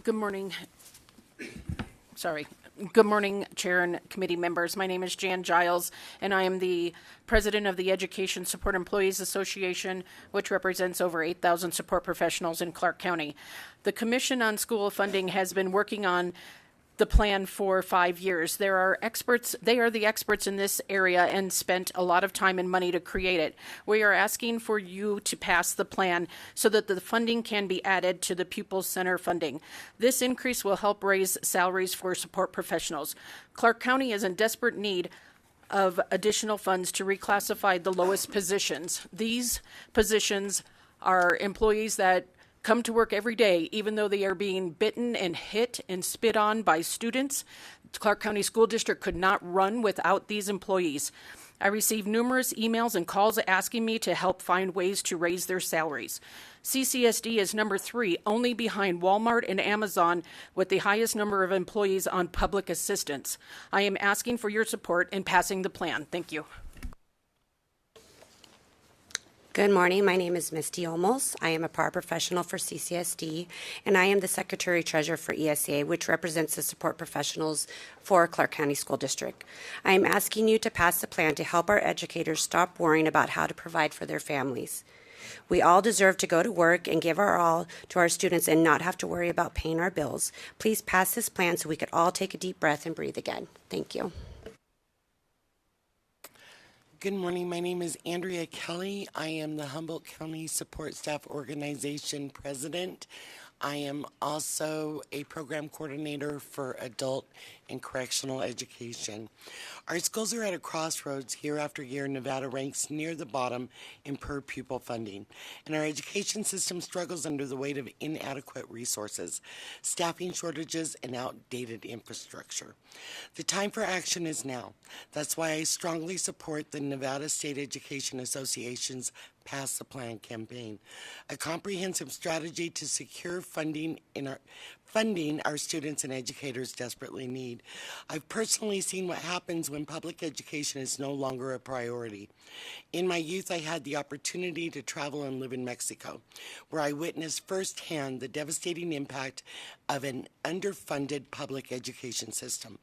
Good morning. Sorry. Good morning, Chair and committee members. My name is Jan Giles, and I am the president of the Education Support Employees Association, which represents over 8,000 support professionals in Clark County. The Commission on School Funding has been working on the plan for 5 years. They are the experts in this area and spent a lot of time and money to create it. We are asking for you to pass the plan so that the funding can be added to the Pupil Center funding. This increase will help raise salaries for support professionals. Clark County is in desperate need of additional funds to reclassify the lowest positions. These positions are employees that come to work every day, even though they are being bitten and hit and spit on by students. Clark County School District could not run without these employees. I received numerous emails and calls asking me to help find ways to raise their salaries. CCSD is number 3, only behind Walmart and Amazon, with the highest number of employees on public assistance. I am asking for your support in passing the plan. Thank you. Good morning. My name is Misty Olmos. I am a paraprofessional for CCSD, and I am the Secretary-Treasurer for ESA, which represents the support professionals for Clark County School District. I am asking you to pass the plan to help our educators stop worrying about how to provide for their families. We all deserve to go to work and give our all to our students and not have to worry about paying our bills. Please pass this plan so we could all take a deep breath and breathe again. Thank you. Good morning. My name is Andrea Kelly. I am the Humboldt County Support Staff Organization President. I am also a program coordinator for adult and correctional education. Our schools are at a crossroads. Year after year, Nevada ranks near the bottom in per pupil funding, and our education system struggles under the weight of inadequate resources, staffing shortages, and outdated infrastructure. The time for action is now. That's why I strongly support the Nevada State Education Association's Pass the Plan campaign, a comprehensive strategy to secure funding our students and educators desperately need. I've personally seen what happens when public education is no longer a priority. In my youth, I had the opportunity to travel and live in Mexico, where I witnessed firsthand the devastating impact of an underfunded public education system.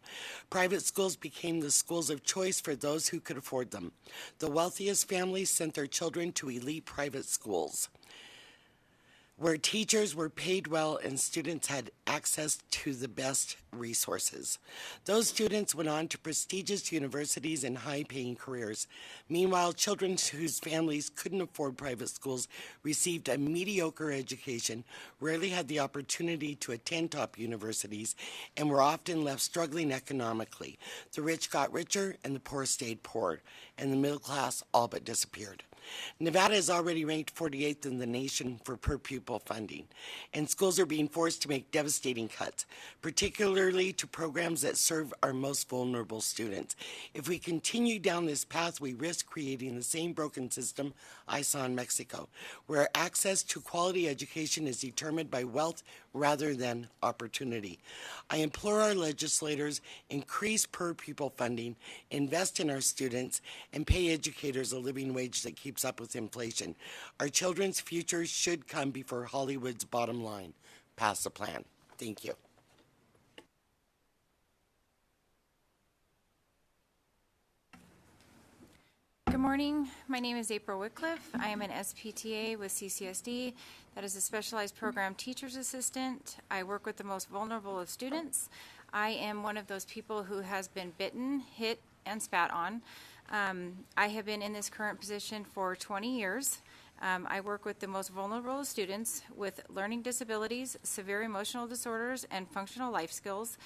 Private schools became the schools of choice for those who could afford them. The wealthiest families sent their children to elite private schools, where teachers were paid well and students had access to the best resources. Those students went on to prestigious universities and high-paying careers. Meanwhile, children whose families couldn't afford private schools received a mediocre education, rarely had the opportunity to attend top universities, and were often left struggling economically. The rich got richer and the poor stayed poor, and the middle class all but disappeared. Nevada is already ranked 48th in the nation for per pupil funding, and schools are being forced to make devastating cuts, particularly to programs that serve our most vulnerable students. If we continue down this path, we risk creating the same broken system I saw in Mexico, where access to quality education is determined by wealth rather than opportunity. I implore our legislators, increase per pupil funding, invest in our students, and pay educators a living wage that keeps up with inflation. Our children's future should come before Hollywood's bottom line. Pass the plan. Thank you. Good morning. My name is April Wycliffe. I am an SPTA with CCSD. That is a specialized program teacher's assistant. I work with the most vulnerable of students. I am one of those people who has been bitten, hit, and spat on. I have been in this current position for 20 years. I work with the most vulnerable students with learning disabilities, severe emotional disorders, and functional life skills.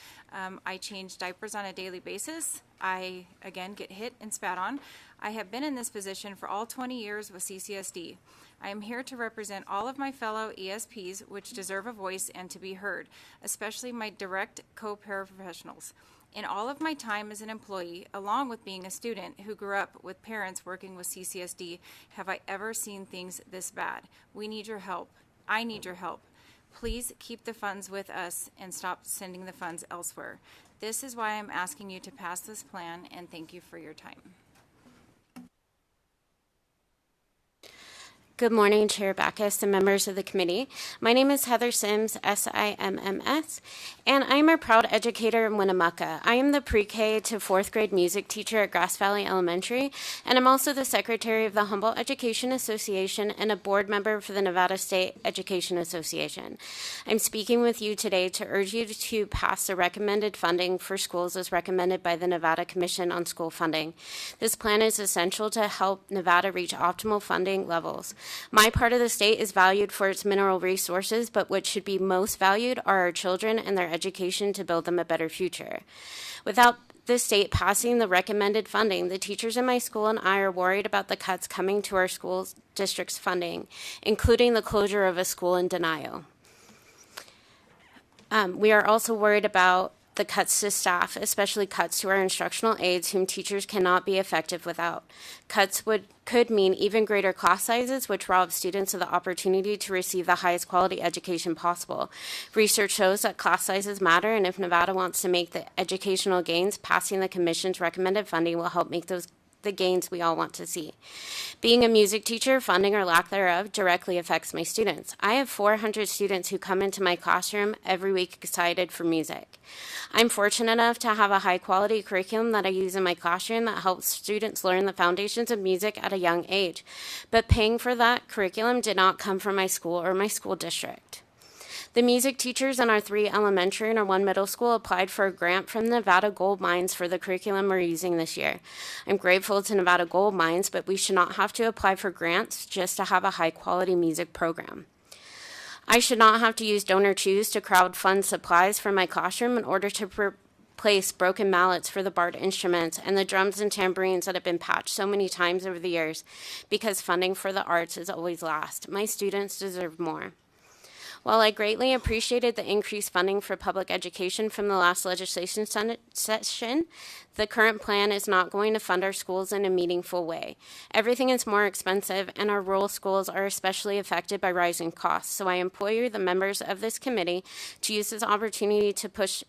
I change diapers on a daily basis. I, again, get hit and spat on. I have been in this position for all 20 years with CCSD. I am here to represent all of my fellow ESPs, which deserve a voice and to be heard, especially my direct co-paraprofessionals. In all of my time as an employee, along with being a student who grew up with parents working with CCSD, have I ever seen things this bad? We need your help. I need your help. Please keep the funds with us and stop sending the funds elsewhere. This is why I'm asking you to pass this plan, and thank you for your time. Good morning, Chair Backus and members of the committee. My name is Heather Sims, SIMMS, and I am a proud educator in Winnemucca. I am the pre-K to fourth grade music teacher at Grass Valley Elementary, and I'm also the secretary of the Humboldt Education Association and a board member for the Nevada State Education Association. I'm speaking with you today to urge you to pass the recommended funding for schools as recommended by the Nevada Commission on School Funding. This plan is essential to help Nevada reach optimal funding levels. My part of the state is valued for its mineral resources, but what should be most valued are our children and their education to build them a better future. Without the state passing the recommended funding, the teachers in my school and I are worried about the cuts coming to our school district's funding, including the closure of a school in denial. We are also worried about the cuts to staff, especially cuts to our instructional aides, whom teachers cannot be effective without. Cuts could mean even greater class sizes, which rob students of the opportunity to receive the highest quality education possible. Research shows that class sizes matter, and if Nevada wants to make the educational gains, passing the Commission's recommended funding will help make the gains we all want to see. Being a music teacher, funding or lack thereof directly affects my students. I have 400 students who come into my classroom every week excited for music. I'm fortunate enough to have a high quality curriculum that I use in my classroom that helps students learn the foundations of music at a young age. But paying for that curriculum did not come from my school or my school district. The music teachers in our 3 elementary and our 1 middle school applied for a grant from Nevada Gold Mines for the curriculum we're using this year. I'm grateful to Nevada Gold Mines, but we should not have to apply for grants just to have a high-quality music program. I should not have to use DonorChoose to crowdfund supplies for my classroom in order to replace broken mallets for the barred instruments and the drums and tambourines that have been patched so many times over the years, because funding for the arts is always last. My students deserve more. While I greatly appreciated the increased funding for public education from the last legislation session, the current plan is not going to fund our schools in a meaningful way. Everything is more expensive, and our rural schools are especially affected by rising costs. So I implore the members of this committee to use this opportunity to push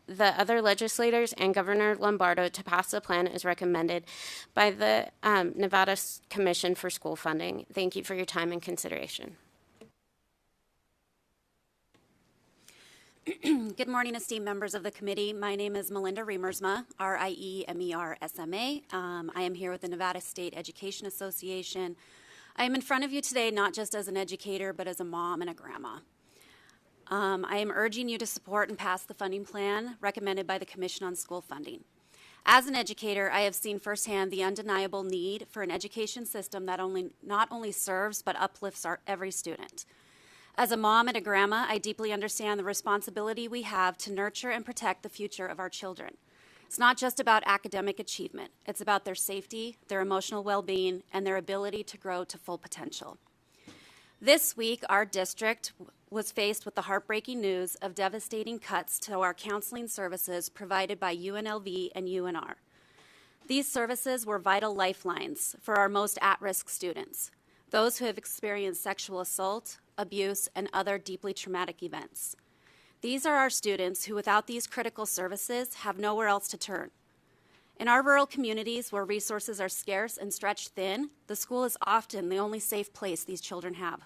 the other legislators and Governor Lombardo to pass the plan as recommended by the Nevada Commission for School Funding. Thank you for your time and consideration. Good morning, esteemed members of the committee. My name is Melinda Riemersma, R-I-E-M-E-R-S-M-A. I am here with the Nevada State Education Association. I am in front of you today not just as an educator, but as a mom and a grandma. I am urging you to support and pass the funding plan recommended by the Commission on School Funding. As an educator, I have seen firsthand the undeniable need for an education system that not only serves but uplifts every student. As a mom and a grandma, I deeply understand the responsibility we have to nurture and protect the future of our children. It's not just about academic achievement. It's about their safety, their emotional well-being, and their ability to grow to full potential. This week, our district was faced with the heartbreaking news of devastating cuts to our counseling services provided by UNLV and UNR. These services were vital lifelines for our most at-risk students, those who have experienced sexual assault, abuse, and other deeply traumatic events. These are our students who, without these critical services, have nowhere else to turn. In our rural communities where resources are scarce and stretched thin, the school is often the only safe place these children have.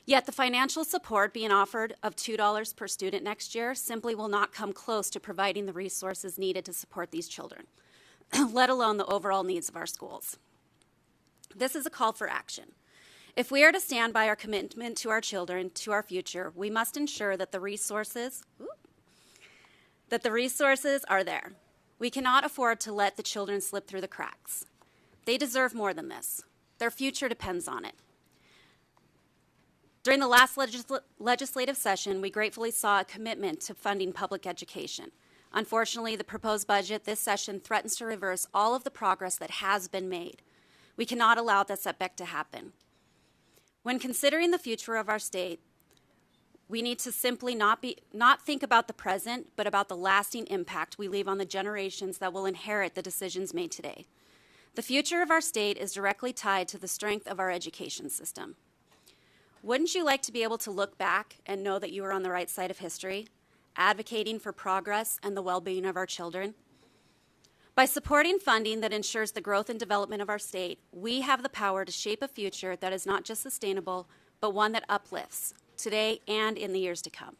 Yet the financial support being offered of $2 per student next year simply will not come close to providing the resources needed to support these children, let alone the overall needs of our schools. This is a call for action. If we are to stand by our commitment to our children, to our future, we must ensure that the resources are there. We cannot afford to let the children slip through the cracks. They deserve more than this. Their future depends on it. During the last legislative session, we gratefully saw a commitment to funding public education. Unfortunately, the proposed budget this session threatens to reverse all of the progress that has been made. We cannot allow that setback to happen. When considering the future of our state, we need to simply not think about the present, but about the lasting impact we leave on the generations that will inherit the decisions made today. The future of our state is directly tied to the strength of our education system. Wouldn't you like to be able to look back and know that you were on the right side of history, advocating for progress and the well-being of our children? By supporting funding that ensures the growth and development of our state, we have the power to shape a future that is not just sustainable, but one that uplifts today and in the years to come.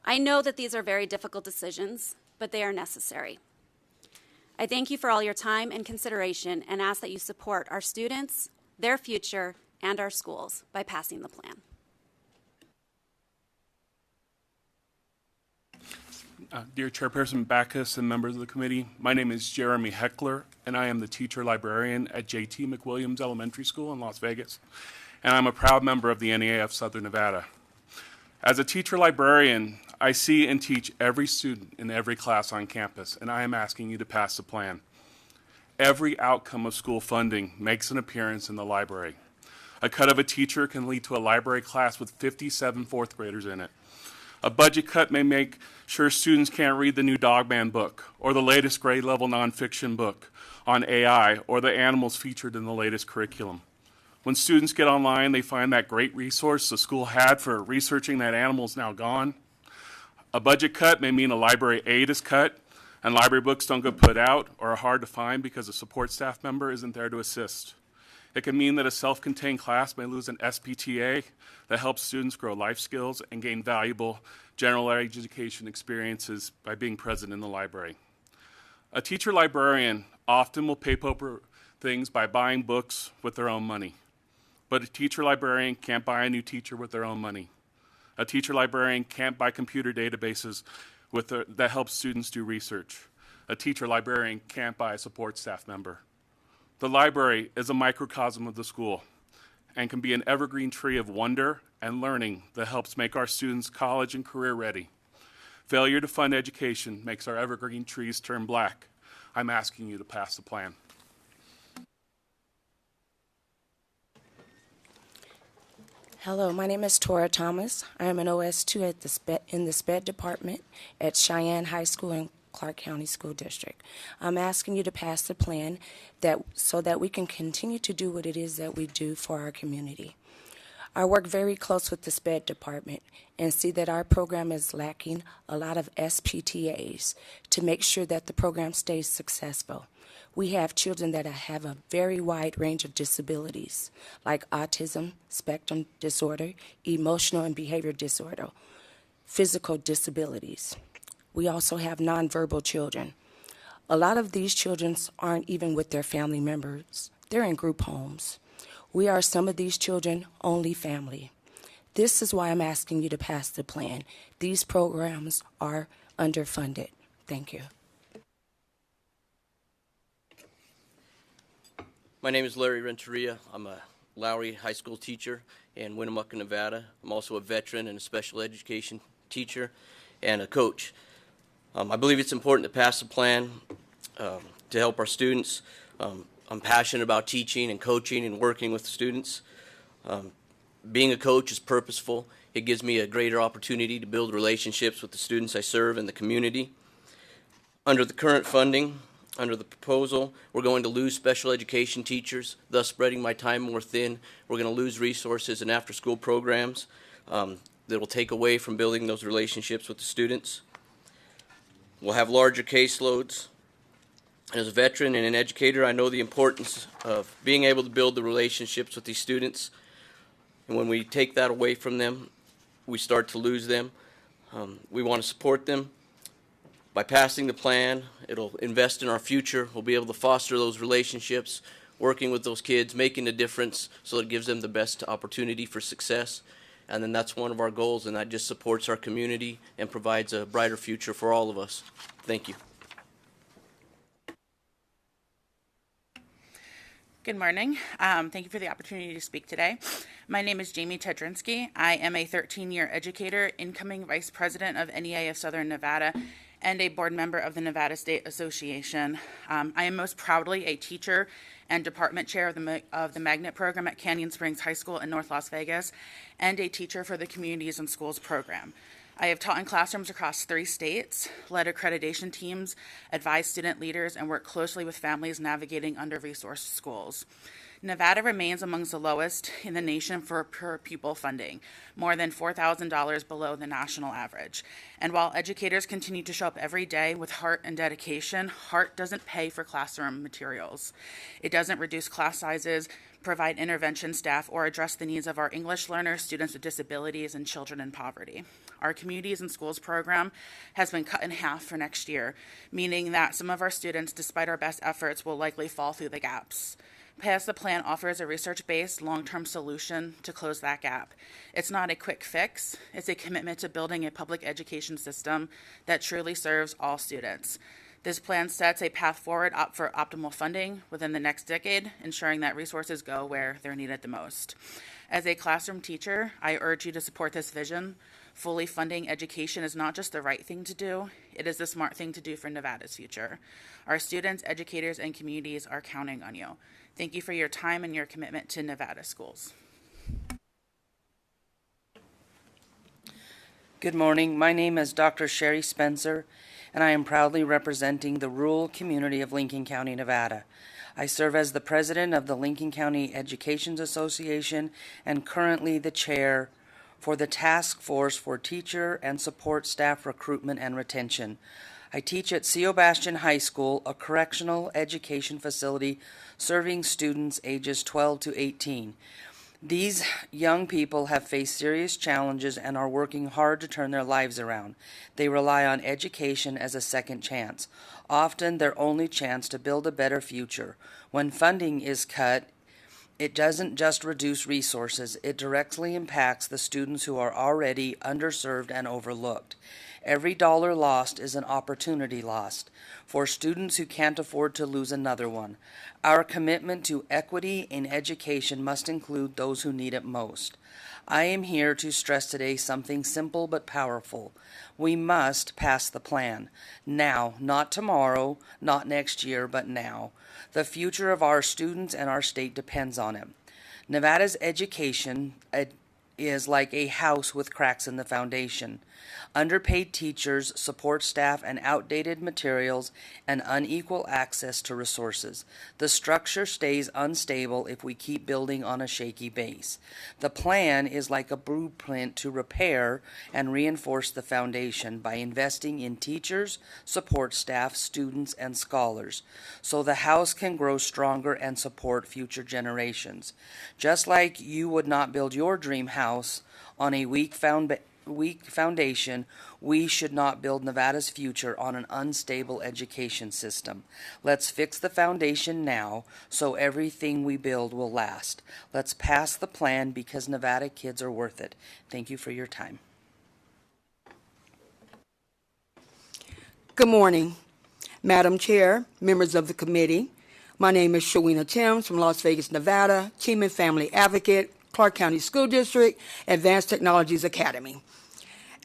I know that these are very difficult decisions, but they are necessary. I thank you for all your time and consideration and ask that you support our students, their future, and our schools by passing the plan. Dear Chairperson Backus and members of the committee, my name is Jeremy Heckler, and I am the teacher librarian at J.T. McWilliams Elementary School in Las Vegas, and I'm a proud member of the NEA of Southern Nevada. As a teacher librarian, I see and teach every student in every class on campus, and I am asking you to pass the plan. Every outcome of school funding makes an appearance in the library. A cut of a teacher can lead to a library class with 57 fourth graders in it. A budget cut may make sure students can't read the new Dogman book or the latest grade level nonfiction book on AI or the animals featured in the latest curriculum. When students get online, they find that great resource the school had for researching that animal is now gone. A budget cut may mean a library aid is cut and library books don't get put out or are hard to find because a support staff member isn't there to assist. It can mean that a self-contained class may lose an SPTA that helps students grow life skills and gain valuable general education experiences by being present in the library. A teacher librarian often will pay for things by buying books with their own money, but a teacher librarian can't buy a new teacher with their own money. A teacher librarian can't buy computer databases that help students do research. A teacher librarian can't buy a support staff member. The library is a microcosm of the school and can be an evergreen tree of wonder and learning that helps make our students college and career ready. Failure to fund education makes our evergreen trees turn black. I'm asking you to pass the plan. Hello, my name is Tora Thomas. I am an OS2 in the SPED department at Cheyenne High School in Clark County School District. I'm asking you to pass the plan so that we can continue to do what it is that we do for our community. I work very close with the SPED department and see that our program is lacking a lot of SPTAs to make sure that the program stays successful. We have children that have a very wide range of disabilities, like autism, spectrum disorder, emotional and behavior disorder, physical disabilities. We also have nonverbal children. A lot of these children aren't even with their family members. They're in group homes. We are some of these children only family. This is why I'm asking you to pass the plan. These programs are underfunded. Thank you. My name is Larry Renteria. I'm a Lowry High School teacher in Winnemucca, Nevada. I'm also a veteran and a special education teacher and a coach. I believe it's important to pass a plan to help our students. I'm passionate about teaching and coaching and working with students. Being a coach is purposeful. It gives me a greater opportunity to build relationships with the students I serve in the community. Under the current funding, under the proposal, we're going to lose special education teachers, thus spreading my time more thin. We're going to lose resources and after-school programs that will take away from building those relationships with the students. We'll have larger caseloads. As a veteran and an educator, I know the importance of being able to build the relationships with these students. And when we take that away from them, we start to lose them. We want to support them. By passing the plan, it'll invest in our future. We'll be able to foster those relationships, working with those kids, making a difference so it gives them the best opportunity for success. And then that's one of our goals, and that just supports our community and provides a brighter future for all of us. Thank you. Good morning. Thank you for the opportunity to speak today. My name is Jamie Tedrinsky. I am a 13-year educator, incoming vice president of NEA of Southern Nevada, and a board member of the Nevada State Association. I am most proudly a teacher and department chair of the Magnet program at Canyon Springs High School in North Las Vegas, and a teacher for the Communities and Schools program. I have taught in classrooms across 3 states, led accreditation teams, advised student leaders, and worked closely with families navigating under-resourced schools. Nevada remains amongst the lowest in the nation for per pupil funding, more than $4,000 below the national average. And while educators continue to show up every day with heart and dedication, heart doesn't pay for classroom materials. It doesn't reduce class sizes, provide intervention staff, or address the needs of our English learners, students with disabilities, and children in poverty. Our Communities and Schools program has been cut in half for next year, meaning that some of our students, despite our best efforts, will likely fall through the gaps. Pass the Plan offers a research-based, long-term solution to close that gap. It's not a quick fix. It's a commitment to building a public education system that truly serves all students. This plan sets a path forward for optimal funding within the next decade, ensuring that resources go where they're needed the most. As a classroom teacher, I urge you to support this vision. Fully funding education is not just the right thing to do, it is the smart thing to do for Nevada's future. Our students, educators, and communities are counting on you. Thank you for your time and your commitment to Nevada schools. Good morning. My name is Dr. Sherry Spencer, and I am proudly representing the rural community of Lincoln County, Nevada. I serve as the president of the Lincoln County Education Association and currently the chair for the Task Force for Teacher and Support Staff Recruitment and Retention. I teach at CO Bastion High School, a correctional education facility serving students ages 12 to 18. These young people have faced serious challenges and are working hard to turn their lives around. They rely on education as a second chance, often their only chance to build a better future. When funding is cut, it doesn't just reduce resources, it directly impacts the students who are already underserved and overlooked. Every dollar lost is an opportunity lost for students who can't afford to lose another one. Our commitment to equity in education must include those who need it most. I am here to stress today something simple but powerful. We must pass the plan. Now, not tomorrow, not next year, but now. The future of our students and our state depends on it. Nevada's education is like a house with cracks in the foundation. Underpaid teachers, support staff, and outdated materials, and unequal access to resources. The structure stays unstable if we keep building on a shaky base. The plan is like a blueprint to repair and reinforce the foundation by investing in teachers, support staff, students, and scholars, so the house can grow stronger and support future generations. Just like you would not build your dream house on a weak foundation, we should not build Nevada's future on an unstable education system. Let's fix the foundation now so everything we build will last. Let's pass the plan because Nevada kids are worth it. Thank you for your time. Good morning, Madam Chair, members of the committee. My name is Shawina Timms from Las Vegas, Nevada, Cheeman Family Advocate, Clark County School District, Advanced Technologies Academy.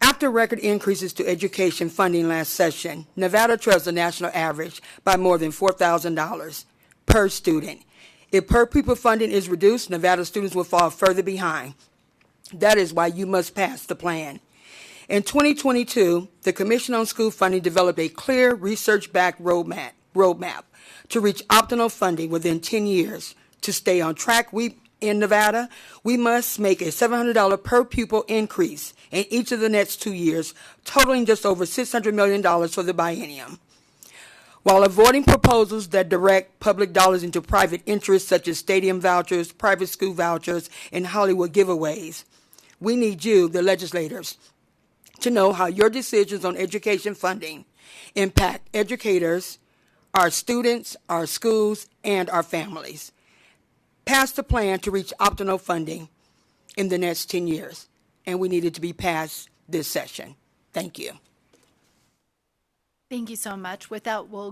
After record increases to education funding last session, Nevada trails the national average by more than $4,000 per student. If per pupil funding is reduced, Nevada students will fall further behind. That is why you must pass the plan. In 2022, the Commission on School Funding developed a clear research-backed roadmap to reach optimal funding within 10 years. To stay on track, in Nevada, we must make a $700 per pupil increase in each of the next 2 years, totaling just over $600 million for the biennium. While avoiding proposals that direct public dollars into private interests such as stadium vouchers, private school vouchers, and Hollywood giveaways, we need you, the legislators, to know how your decisions on education funding impact educators, our students, our schools, and our families. Pass the plan to reach optimal funding in the next 10 years, and we need it to be passed this session. Thank you. Thank you so much. With that, we'll